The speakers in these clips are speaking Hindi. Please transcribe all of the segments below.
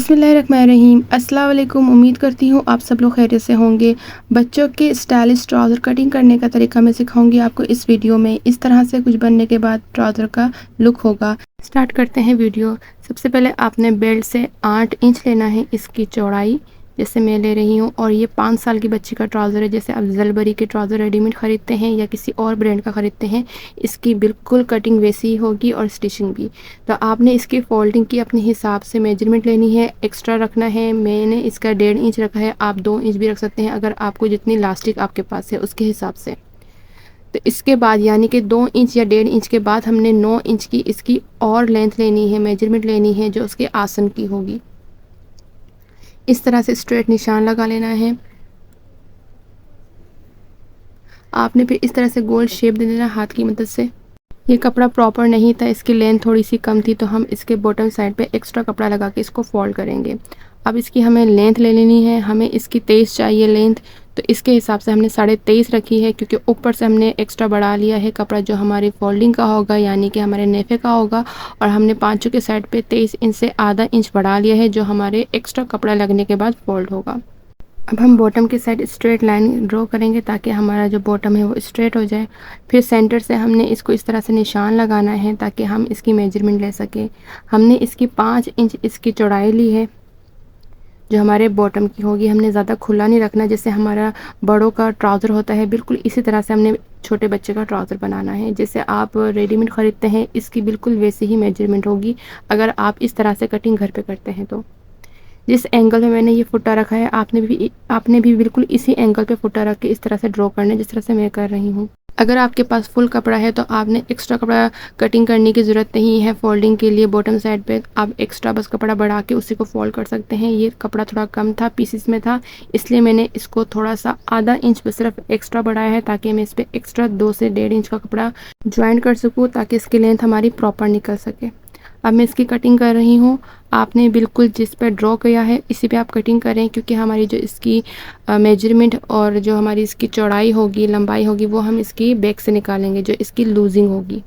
बिस्मिल्लाहिर्रहमानिर्रहीम। अस्सलाम वालेकुम। उम्मीद करती हूँ आप सब लोग खैरियत से होंगे। बच्चों के स्टाइलिश ट्राउज़र कटिंग करने का तरीका मैं सिखाऊंगी आपको इस वीडियो में। इस तरह से कुछ बनने के बाद ट्राउज़र का लुक होगा। स्टार्ट करते हैं वीडियो। सबसे पहले आपने बेल्ट से 8 इंच लेना है इसकी चौड़ाई, जैसे मैं ले रही हूँ। और ये 5 साल की बच्ची का ट्राउज़र है। जैसे आप जलबरी के ट्राउज़र रेडीमेड ख़रीदते हैं या किसी और ब्रांड का ख़रीदते हैं, इसकी बिल्कुल कटिंग वैसी ही होगी और स्टिचिंग भी। तो आपने इसकी फोल्डिंग की अपने हिसाब से मेजरमेंट लेनी है, एक्स्ट्रा रखना है। मैंने इसका 1.5 इंच रखा है, आप 2 इंच भी रख सकते हैं अगर आपको जितनी इलास्टिक आपके पास है उसके हिसाब से। तो इसके बाद यानी कि 2 इंच या 1.5 इंच के बाद हमने 9 इंच की इसकी और लेंथ लेनी है, मेजरमेंट लेनी है जो उसके आसन की होगी। इस तरह से स्ट्रेट निशान लगा लेना है। आपने फिर इस तरह से गोल शेप दे देना हाथ की मदद से। ये कपड़ा प्रॉपर नहीं था, इसकी लेंथ थोड़ी सी कम थी, तो हम इसके बॉटम साइड पे एक्स्ट्रा कपड़ा लगा के इसको फोल्ड करेंगे। अब इसकी हमें लेंथ ले लेनी है। हमें इसकी 23 चाहिए लेंथ, तो इसके हिसाब से हमने 23.5 रखी है, क्योंकि ऊपर से हमने एक्स्ट्रा बढ़ा लिया है कपड़ा जो हमारी फोल्डिंग का होगा, यानी कि हमारे नेफे का होगा। और हमने पाँचों के साइड पे 23 इंच से आधा इंच बढ़ा लिया है, जो हमारे एक्स्ट्रा कपड़ा लगने के बाद फोल्ड होगा। अब हम बॉटम की साइड स्ट्रेट लाइन ड्रॉ करेंगे ताकि हमारा जो बॉटम है वो स्ट्रेट हो जाए। फिर सेंटर से हमने इसको इस तरह से निशान लगाना है ताकि हम इसकी मेजरमेंट ले सकें। हमने इसकी 5 इंच इसकी चौड़ाई ली है जो हमारे बॉटम की होगी। हमने ज़्यादा खुला नहीं रखना, जैसे हमारा बड़ों का ट्राउज़र होता है बिल्कुल इसी तरह से हमने छोटे बच्चे का ट्राउज़र बनाना है। जैसे आप रेडीमेड ख़रीदते हैं इसकी बिल्कुल वैसी ही मेजरमेंट होगी अगर आप इस तरह से कटिंग घर पे करते हैं। तो जिस एंगल में मैंने ये फुट्टा रखा है आपने भी बिल्कुल इसी एंगल पे फुट्टा रख के इस तरह से ड्रॉ करना है जिस तरह से मैं कर रही हूँ। अगर आपके पास फुल कपड़ा है तो आपने एक्स्ट्रा कपड़ा कटिंग करने की ज़रूरत नहीं है फोल्डिंग के लिए। बॉटम साइड पे आप एक्स्ट्रा बस कपड़ा बढ़ा के उसी को फोल्ड कर सकते हैं। ये कपड़ा थोड़ा कम था, पीसेस में था, इसलिए मैंने इसको थोड़ा सा आधा इंच पर सिर्फ एक्स्ट्रा बढ़ाया है ताकि मैं इस पर एक्स्ट्रा 2 से 1.5 इंच का कपड़ा ज्वाइन कर सकूँ ताकि इसकी लेंथ हमारी प्रॉपर निकल सके। अब मैं इसकी कटिंग कर रही हूँ। आपने बिल्कुल जिस पे ड्रॉ किया है इसी पे आप कटिंग करें, क्योंकि हमारी जो इसकी मेजरमेंट और जो हमारी इसकी चौड़ाई होगी, लंबाई होगी, वो हम इसकी बैक से निकालेंगे जो इसकी लूजिंग होगी।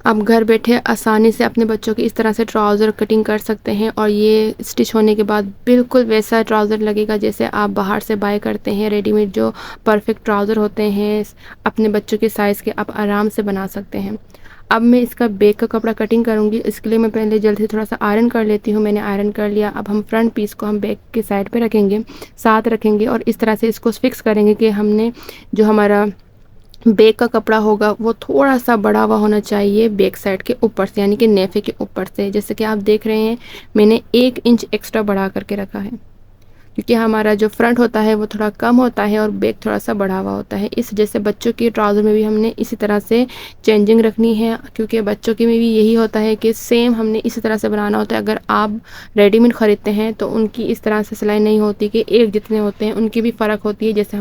आप घर बैठे आसानी से अपने बच्चों की इस तरह से ट्राउज़र कटिंग कर सकते हैं और ये स्टिच होने के बाद बिल्कुल वैसा ट्राउज़र लगेगा जैसे आप बाहर से बाय करते हैं रेडीमेड जो परफेक्ट ट्राउज़र होते हैं। अपने बच्चों के साइज़ के आप आराम से बना सकते हैं। अब मैं इसका बैक का कपड़ा कटिंग करूँगी। इसके लिए मैं पहले जल्दी से थोड़ा सा आयरन कर लेती हूँ। मैंने आयरन कर लिया। अब हम फ्रंट पीस को हम बैक के साइड पे रखेंगे, साथ रखेंगे और इस तरह से इसको फिक्स करेंगे कि हमने जो हमारा बैक का कपड़ा होगा वो थोड़ा सा बढ़ा हुआ होना चाहिए बैक साइड के ऊपर से, यानी कि नेफे के ऊपर से। जैसे कि आप देख रहे हैं मैंने 1 इंच एक्स्ट्रा बढ़ा करके रखा है, क्योंकि हमारा जो फ्रंट होता है वो थोड़ा कम होता है और बैक थोड़ा सा बढ़ा हुआ होता है। इस जैसे बच्चों के ट्राउज़र में भी हमने इसी तरह से चेंजिंग रखनी है, क्योंकि बच्चों के में भी यही होता है कि सेम हमने इसी तरह से बनाना होता है। अगर आप रेडीमेड ख़रीदते हैं तो उनकी इस तरह से सिलाई नहीं होती कि एक जितने होते हैं, उनकी भी फ़र्क होती है। जैसे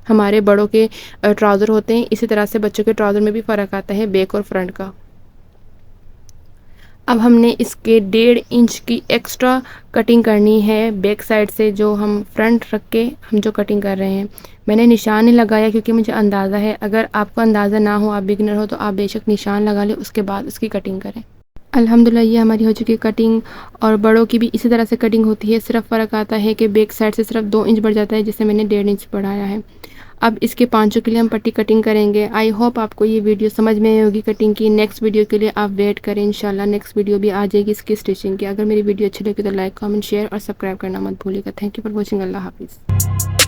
हमारे बड़ों के ट्राउज़र होते हैं इसी तरह से बच्चों के ट्राउज़र में भी फ़र्क आता है बैक और फ्रंट का। अब हमने इसके 1.5 इंच की एक्स्ट्रा कटिंग करनी है बैक साइड से, जो हम फ्रंट रख के हम जो कटिंग कर रहे हैं। मैंने निशान नहीं लगाया क्योंकि मुझे अंदाज़ा है, अगर आपको अंदाज़ा ना हो, आप बिगिनर हो, तो आप बेशक निशान लगा लें, उसके बाद उसकी कटिंग करें। अल्हम्दुलिल्लाह ये हमारी हो चुकी है कटिंग। और बड़ों की भी इसी तरह से कटिंग होती है, सिर्फ फ़र्क आता है कि बैक साइड से सिर्फ 2 इंच बढ़ जाता है, जिससे मैंने 1.5 इंच बढ़ाया है। अब इसके पाँचों के लिए हम पट्टी कटिंग करेंगे। आई होप आपको ये वीडियो समझ में आई होगी कटिंग की। नेक्स्ट वीडियो के लिए आप वेट करें, इंशाल्लाह नेक्स्ट वीडियो भी आ जाएगी इसकी स्टिचिंग की। अगर मेरी वीडियो अच्छी लगी तो लाइक, कमेंट, शेयर और सब्सक्राइब करना मत भूलिएगा। Thank you for watching. अल्लाह हाफिज़।